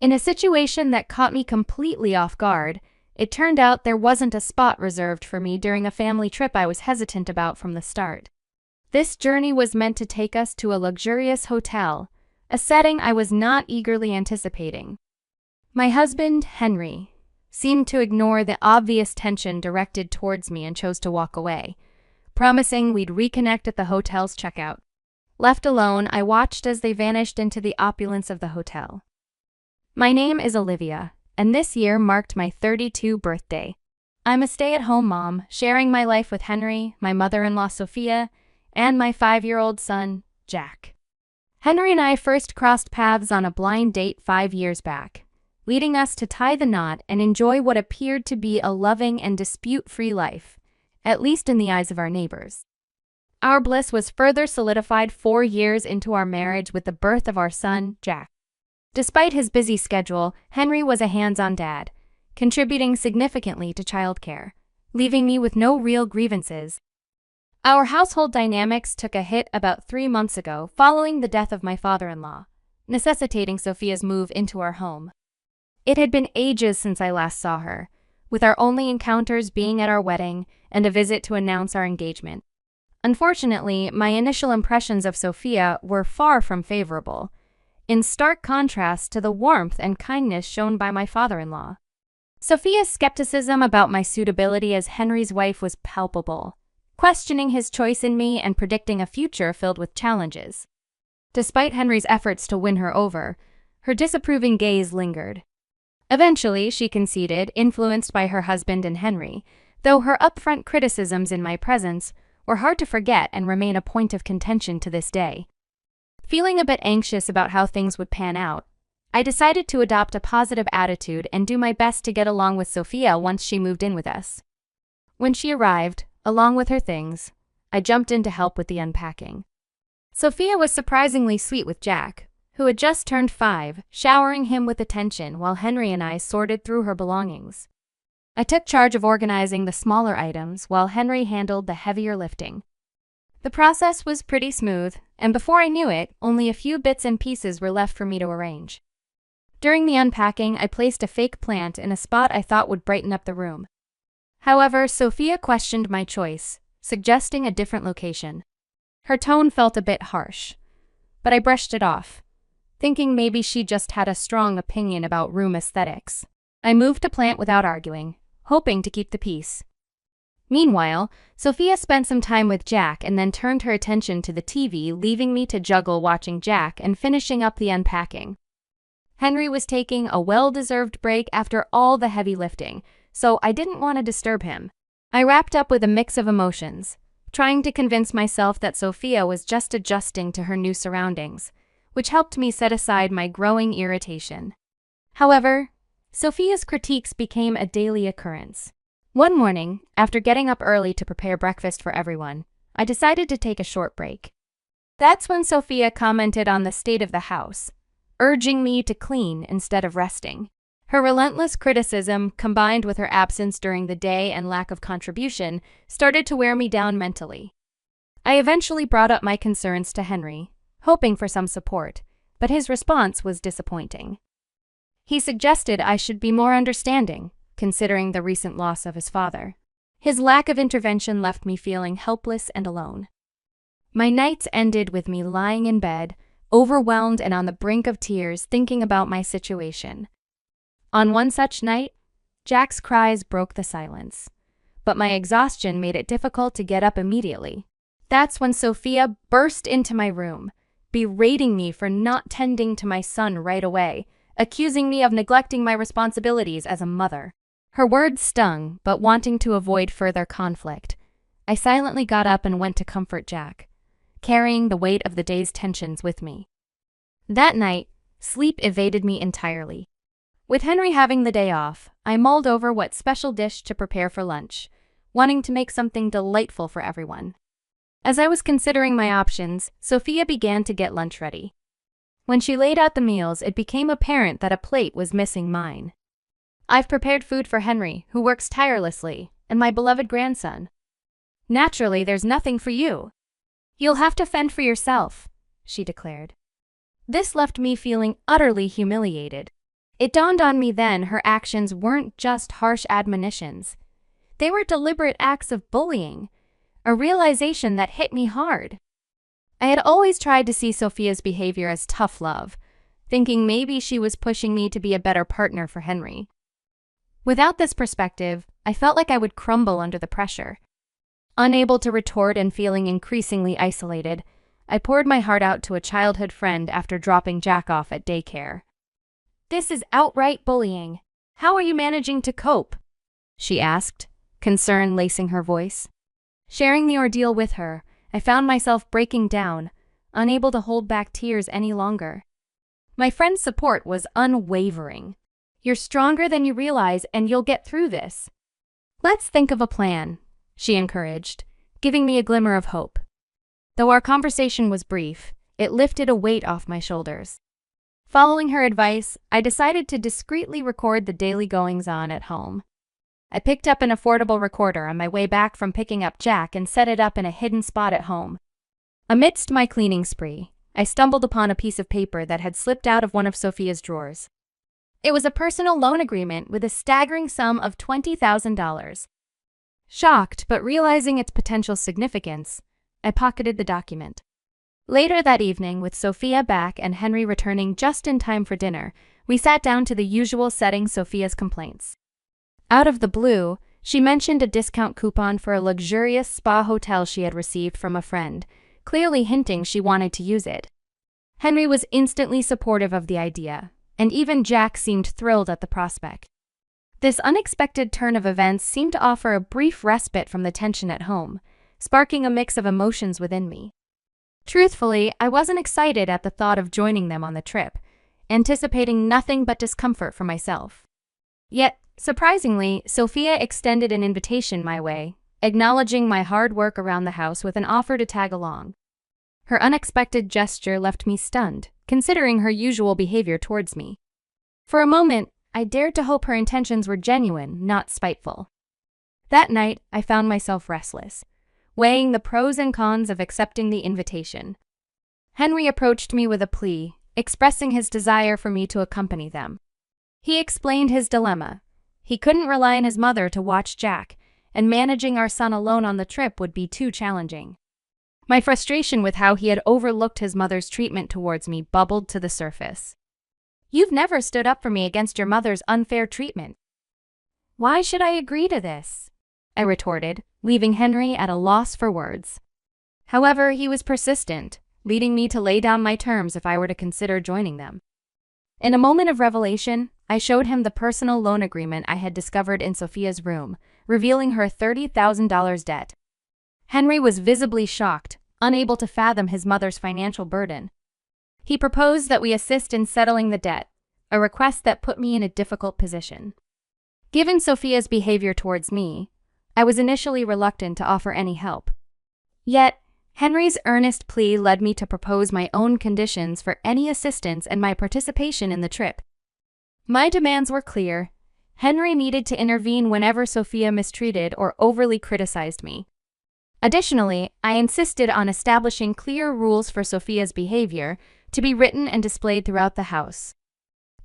In a situation that caught me completely off guard, it turned out there wasn't a spot reserved for me during a family trip I was hesitant about from the start. This journey was meant to take us to a luxurious hotel, a setting I was not eagerly anticipating. My husband, Henry, seemed to ignore the obvious tension directed towards me and chose to walk away, promising we'd reconnect at the hotel's checkout. Left alone, I watched as they vanished into the opulence of the hotel. My name is Olivia, and this year marked my 32nd birthday. I'm a stay-at-home mom, sharing my life with Henry, my mother-in-law Sophia, and my 5-year-old son, Jack. Henry and I first crossed paths on a blind date 5 years back, leading us to tie the knot and enjoy what appeared to be a loving and dispute-free life, at least in the eyes of our neighbors. Our bliss was further solidified 4 years into our marriage with the birth of our son, Jack. Despite his busy schedule, Henry was a hands-on dad, contributing significantly to childcare, leaving me with no real grievances. Our household dynamics took a hit about 3 months ago following the death of my father-in-law, necessitating Sophia's move into our home. It had been ages since I last saw her, with our only encounters being at our wedding and a visit to announce our engagement. Unfortunately, my initial impressions of Sophia were far from favorable, in stark contrast to the warmth and kindness shown by my father-in-law. Sophia's skepticism about my suitability as Henry's wife was palpable, questioning his choice in me and predicting a future filled with challenges. Despite Henry's efforts to win her over, her disapproving gaze lingered. Eventually, she conceded, influenced by her husband and Henry, though her upfront criticisms in my presence were hard to forget and remain a point of contention to this day. Feeling a bit anxious about how things would pan out, I decided to adopt a positive attitude and do my best to get along with Sophia once she moved in with us. When she arrived, along with her things, I jumped in to help with the unpacking. Sophia was surprisingly sweet with Jack, who had just turned 5, showering him with attention while Henry and I sorted through her belongings. I took charge of organizing the smaller items while Henry handled the heavier lifting. The process was pretty smooth, and before I knew it, only a few bits and pieces were left for me to arrange. During the unpacking, I placed a fake plant in a spot I thought would brighten up the room. However, Sophia questioned my choice, suggesting a different location. Her tone felt a bit harsh, but I brushed it off, thinking maybe she just had a strong opinion about room aesthetics. I moved the plant without arguing, hoping to keep the peace. Meanwhile, Sophia spent some time with Jack and then turned her attention to the TV, leaving me to juggle watching Jack and finishing up the unpacking. Henry was taking a well-deserved break after all the heavy lifting, so I didn't want to disturb him. I wrapped up with a mix of emotions, trying to convince myself that Sophia was just adjusting to her new surroundings, which helped me set aside my growing irritation. However, Sophia's critiques became a daily occurrence. One morning, after getting up early to prepare breakfast for everyone, I decided to take a short break. That's when Sophia commented on the state of the house, urging me to clean instead of resting. Her relentless criticism, combined with her absence during the day and lack of contribution, started to wear me down mentally. I eventually brought up my concerns to Henry, hoping for some support, but his response was disappointing. He suggested I should be more understanding, considering the recent loss of his father. His lack of intervention left me feeling helpless and alone. My nights ended with me lying in bed, overwhelmed and on the brink of tears, thinking about my situation. On one such night, Jack's cries broke the silence, but my exhaustion made it difficult to get up immediately. That's when Sophia burst into my room, berating me for not tending to my son right away, accusing me of neglecting my responsibilities as a mother. Her words stung, but wanting to avoid further conflict, I silently got up and went to comfort Jack, carrying the weight of the day's tensions with me. That night, sleep evaded me entirely. With Henry having the day off, I mulled over what special dish to prepare for lunch, wanting to make something delightful for everyone. As I was considering my options, Sophia began to get lunch ready. When she laid out the meals, it became apparent that a plate was missing mine. I've prepared food for Henry, who works tirelessly, and my beloved grandson. Naturally, there's nothing for you. You'll have to fend for yourself, she declared. This left me feeling utterly humiliated. It dawned on me then her actions weren't just harsh admonitions. They were deliberate acts of bullying, a realization that hit me hard. I had always tried to see Sophia's behavior as tough love, thinking maybe she was pushing me to be a better partner for Henry. Without this perspective, I felt like I would crumble under the pressure. Unable to retort and feeling increasingly isolated, I poured my heart out to a childhood friend after dropping Jack off at daycare. "This is outright bullying. How are you managing to cope?" she asked, concern lacing her voice. Sharing the ordeal with her, I found myself breaking down, unable to hold back tears any longer. My friend's support was unwavering. "You're stronger than you realize, and you'll get through this. Let's think of a plan," she encouraged, giving me a glimmer of hope. Though our conversation was brief, it lifted a weight off my shoulders. Following her advice, I decided to discreetly record the daily goings-on at home. I picked up an affordable recorder on my way back from picking up Jack and set it up in a hidden spot at home. Amidst my cleaning spree, I stumbled upon a piece of paper that had slipped out of one of Sophia's drawers. It was a personal loan agreement with a staggering sum of $20,000. Shocked but realizing its potential significance, I pocketed the document. Later that evening, with Sophia back and Henry returning just in time for dinner, we sat down to the usual setting Sophia's complaints. Out of the blue, she mentioned a discount coupon for a luxurious spa hotel she had received from a friend, clearly hinting she wanted to use it. Henry was instantly supportive of the idea, and even Jack seemed thrilled at the prospect. This unexpected turn of events seemed to offer a brief respite from the tension at home, sparking a mix of emotions within me. Truthfully, I wasn't excited at the thought of joining them on the trip, anticipating nothing but discomfort for myself. Yet, surprisingly, Sophia extended an invitation my way, acknowledging my hard work around the house with an offer to tag along. Her unexpected gesture left me stunned, considering her usual behavior towards me. For a moment, I dared to hope her intentions were genuine, not spiteful. That night, I found myself restless, weighing the pros and cons of accepting the invitation. Henry approached me with a plea, expressing his desire for me to accompany them. He explained his dilemma. He couldn't rely on his mother to watch Jack, and managing our son alone on the trip would be too challenging. My frustration with how he had overlooked his mother's treatment towards me bubbled to the surface. "You've never stood up for me against your mother's unfair treatment. Why should I agree to this?" I retorted, leaving Henry at a loss for words. However, he was persistent, leading me to lay down my terms if I were to consider joining them. In a moment of revelation, I showed him the personal loan agreement I had discovered in Sophia's room, revealing her $30,000 debt. Henry was visibly shocked, unable to fathom his mother's financial burden. He proposed that we assist in settling the debt, a request that put me in a difficult position. Given Sophia's behavior towards me, I was initially reluctant to offer any help. Yet, Henry's earnest plea led me to propose my own conditions for any assistance and my participation in the trip. My demands were clear. Henry needed to intervene whenever Sophia mistreated or overly criticized me. Additionally, I insisted on establishing clear rules for Sophia's behavior to be written and displayed throughout the house.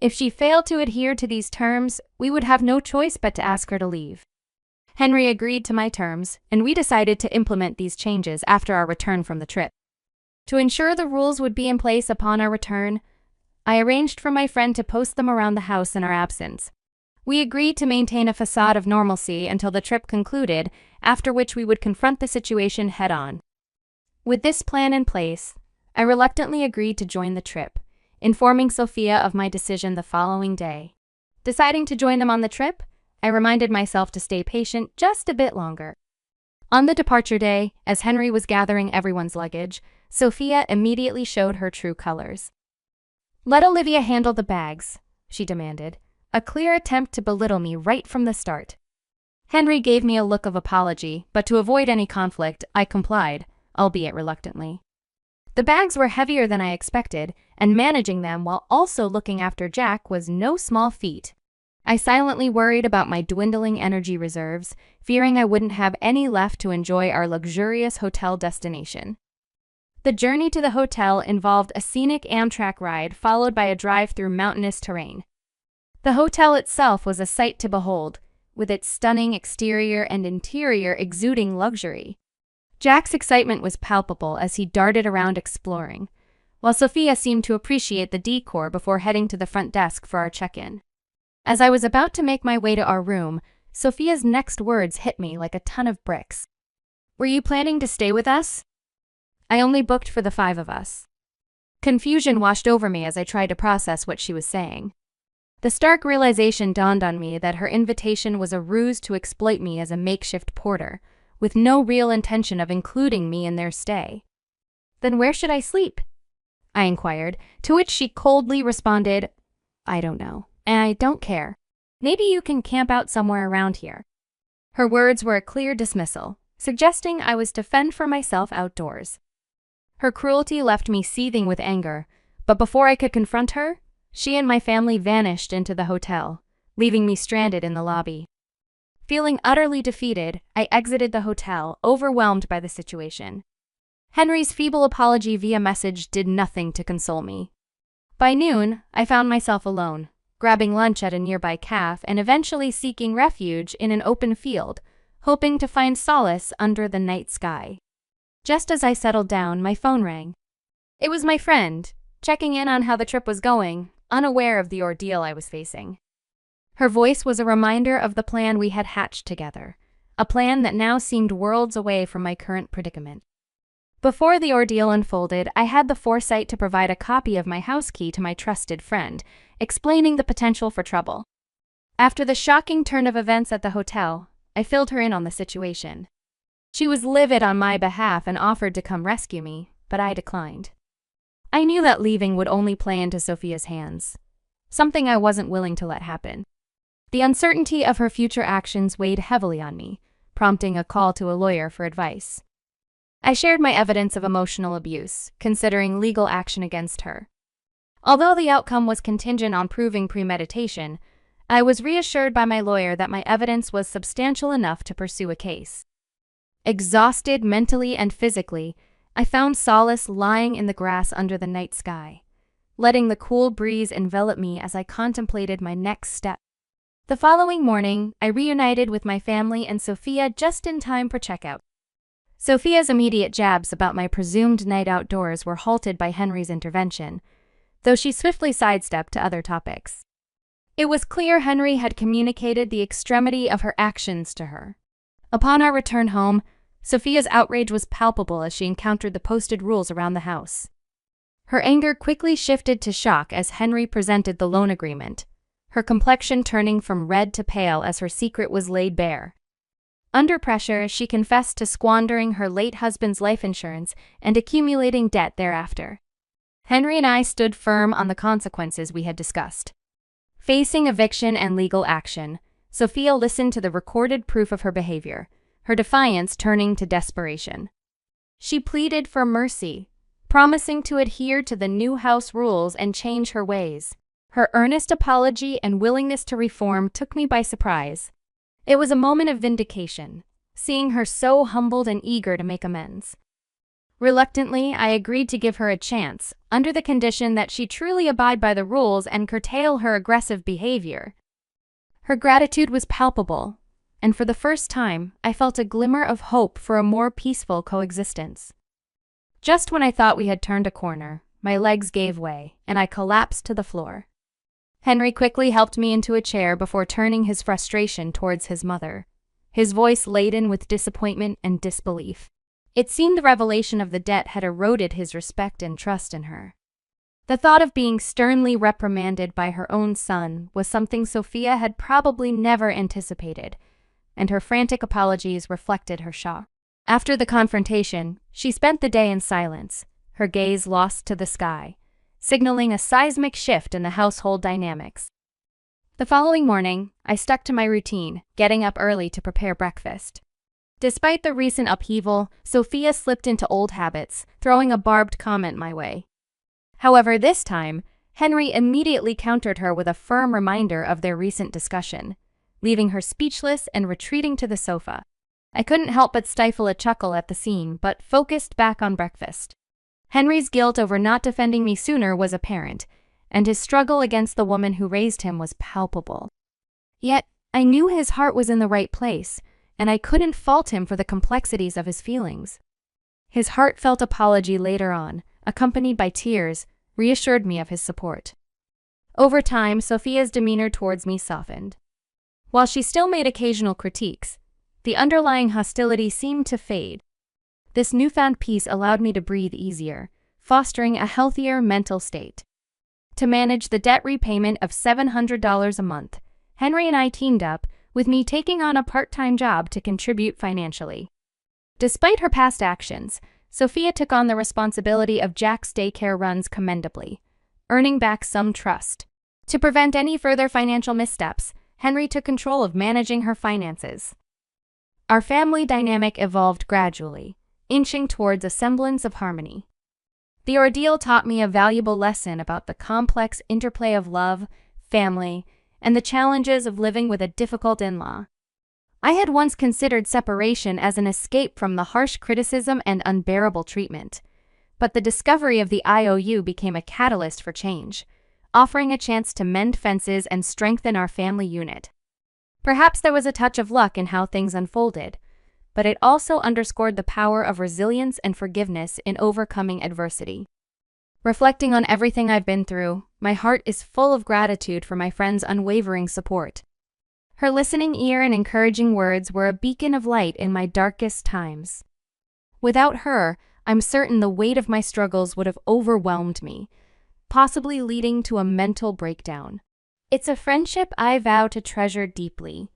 If she failed to adhere to these terms, we would have no choice but to ask her to leave. Henry agreed to my terms, and we decided to implement these changes after our return from the trip. To ensure the rules would be in place upon our return, I arranged for my friend to post them around the house in our absence. We agreed to maintain a facade of normalcy until the trip concluded, after which we would confront the situation head-on. With this plan in place, I reluctantly agreed to join the trip, informing Sophia of my decision the following day. Deciding to join them on the trip, I reminded myself to stay patient just a bit longer. On the departure day, as Henry was gathering everyone's luggage, Sophia immediately showed her true colors. "Let Olivia handle the bags," she demanded, a clear attempt to belittle me right from the start. Henry gave me a look of apology, but to avoid any conflict, I complied, albeit reluctantly. The bags were heavier than I expected, and managing them while also looking after Jack was no small feat. I silently worried about my dwindling energy reserves, fearing I wouldn't have any left to enjoy our luxurious hotel destination. The journey to the hotel involved a scenic Amtrak ride followed by a drive through mountainous terrain. The hotel itself was a sight to behold, with its stunning exterior and interior exuding luxury. Jack's excitement was palpable as he darted around exploring, while Sophia seemed to appreciate the decor before heading to the front desk for our check-in. As I was about to make my way to our room, Sophia's next words hit me like a ton of bricks. "Were you planning to stay with us?" "I only booked for the 5 of us." Confusion washed over me as I tried to process what she was saying. The stark realization dawned on me that her invitation was a ruse to exploit me as a makeshift porter, with no real intention of including me in their stay. "Then where should I sleep?" I inquired, to which she coldly responded, "I don't know, and I don't care. Maybe you can camp out somewhere around here." Her words were a clear dismissal, suggesting I was to fend for myself outdoors. Her cruelty left me seething with anger, but before I could confront her, she and my family vanished into the hotel, leaving me stranded in the lobby. Feeling utterly defeated, I exited the hotel, overwhelmed by the situation. Henry's feeble apology via message did nothing to console me. By noon, I found myself alone, grabbing lunch at a nearby cafe and eventually seeking refuge in an open field, hoping to find solace under the night sky. Just as I settled down, my phone rang. It was my friend, checking in on how the trip was going, unaware of the ordeal I was facing. Her voice was a reminder of the plan we had hatched together, a plan that now seemed worlds away from my current predicament. Before the ordeal unfolded, I had the foresight to provide a copy of my house key to my trusted friend, explaining the potential for trouble. After the shocking turn of events at the hotel, I filled her in on the situation. She was livid on my behalf and offered to come rescue me, but I declined. I knew that leaving would only play into Sophia's hands, something I wasn't willing to let happen. The uncertainty of her future actions weighed heavily on me, prompting a call to a lawyer for advice. I shared my evidence of emotional abuse, considering legal action against her. Although the outcome was contingent on proving premeditation, I was reassured by my lawyer that my evidence was substantial enough to pursue a case. Exhausted mentally and physically, I found solace lying in the grass under the night sky, letting the cool breeze envelop me as I contemplated my next step. The following morning, I reunited with my family and Sophia just in time for checkout. Sophia's immediate jabs about my presumed night outdoors were halted by Henry's intervention, though she swiftly sidestepped to other topics. It was clear Henry had communicated the extremity of her actions to her. Upon our return home, Sophia's outrage was palpable as she encountered the posted rules around the house. Her anger quickly shifted to shock as Henry presented the loan agreement, her complexion turning from red to pale as her secret was laid bare. Under pressure, she confessed to squandering her late husband's life insurance and accumulating debt thereafter. Henry and I stood firm on the consequences we had discussed. Facing eviction and legal action, Sophia listened to the recorded proof of her behavior, her defiance turning to desperation. She pleaded for mercy, promising to adhere to the new house rules and change her ways. Her earnest apology and willingness to reform took me by surprise. It was a moment of vindication, seeing her so humbled and eager to make amends. Reluctantly, I agreed to give her a chance, under the condition that she truly abide by the rules and curtail her aggressive behavior. Her gratitude was palpable, and for the first time, I felt a glimmer of hope for a more peaceful coexistence. Just when I thought we had turned a corner, my legs gave way, and I collapsed to the floor. Henry quickly helped me into a chair before turning his frustration towards his mother, his voice laden with disappointment and disbelief. It seemed the revelation of the debt had eroded his respect and trust in her. The thought of being sternly reprimanded by her own son was something Sophia had probably never anticipated, and her frantic apologies reflected her shock. After the confrontation, she spent the day in silence, her gaze lost to the sky, signaling a seismic shift in the household dynamics. The following morning, I stuck to my routine, getting up early to prepare breakfast. Despite the recent upheaval, Sophia slipped into old habits, throwing a barbed comment my way. However, this time, Henry immediately countered her with a firm reminder of their recent discussion, leaving her speechless and retreating to the sofa. I couldn't help but stifle a chuckle at the scene, but focused back on breakfast. Henry's guilt over not defending me sooner was apparent, and his struggle against the woman who raised him was palpable. Yet, I knew his heart was in the right place, and I couldn't fault him for the complexities of his feelings. His heartfelt apology later on, accompanied by tears, reassured me of his support. Over time, Sophia's demeanor towards me softened. While she still made occasional critiques, the underlying hostility seemed to fade. This newfound peace allowed me to breathe easier, fostering a healthier mental state. To manage the debt repayment of $700 a month, Henry and I teamed up, with me taking on a part-time job to contribute financially. Despite her past actions, Sophia took on the responsibility of Jack's daycare runs commendably, earning back some trust. To prevent any further financial missteps, Henry took control of managing her finances. Our family dynamic evolved gradually, inching towards a semblance of harmony. The ordeal taught me a valuable lesson about the complex interplay of love, family, and the challenges of living with a difficult in-law. I had once considered separation as an escape from the harsh criticism and unbearable treatment, but the discovery of the IOU became a catalyst for change, offering a chance to mend fences and strengthen our family unit. Perhaps there was a touch of luck in how things unfolded, but it also underscored the power of resilience and forgiveness in overcoming adversity. Reflecting on everything I've been through, my heart is full of gratitude for my friend's unwavering support. Her listening ear and encouraging words were a beacon of light in my darkest times. Without her, I'm certain the weight of my struggles would have overwhelmed me, possibly leading to a mental breakdown. It's a friendship I vow to treasure deeply.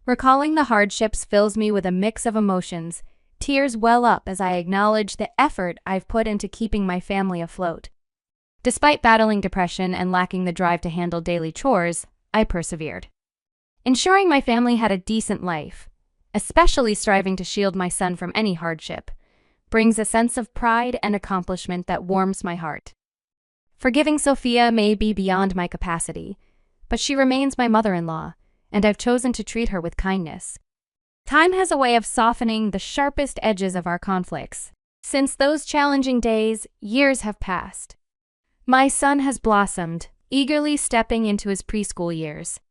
Recalling the hardships fills me with a mix of emotions. Tears well up as I acknowledge the effort I've put into keeping my family afloat. Despite battling depression and lacking the drive to handle daily chores, I persevered. Ensuring my family had a decent life, especially striving to shield my son from any hardship, brings a sense of pride and accomplishment that warms my heart. Forgiving Sophia may be beyond my capacity, but she remains my mother-in-law, and I've chosen to treat her with kindness. Time has a way of softening the sharpest edges of our conflicts. Since those challenging days, years have passed. My son has blossomed, eagerly stepping into his preschool years.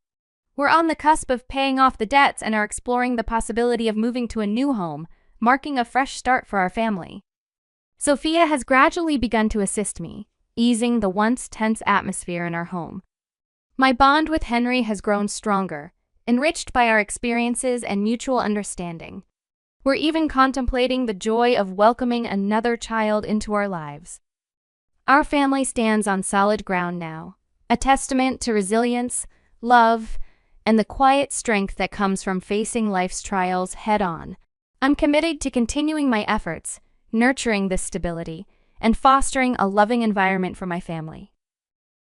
We're on the cusp of paying off the debts and are exploring the possibility of moving to a new home, marking a fresh start for our family. Sophia has gradually begun to assist me, easing the once tense atmosphere in our home. My bond with Henry has grown stronger, enriched by our experiences and mutual understanding. We're even contemplating the joy of welcoming another child into our lives. Our family stands on solid ground now, a testament to resilience, love, and the quiet strength that comes from facing life's trials head-on. I'm committed to continuing my efforts, nurturing this stability, and fostering a loving environment for my family.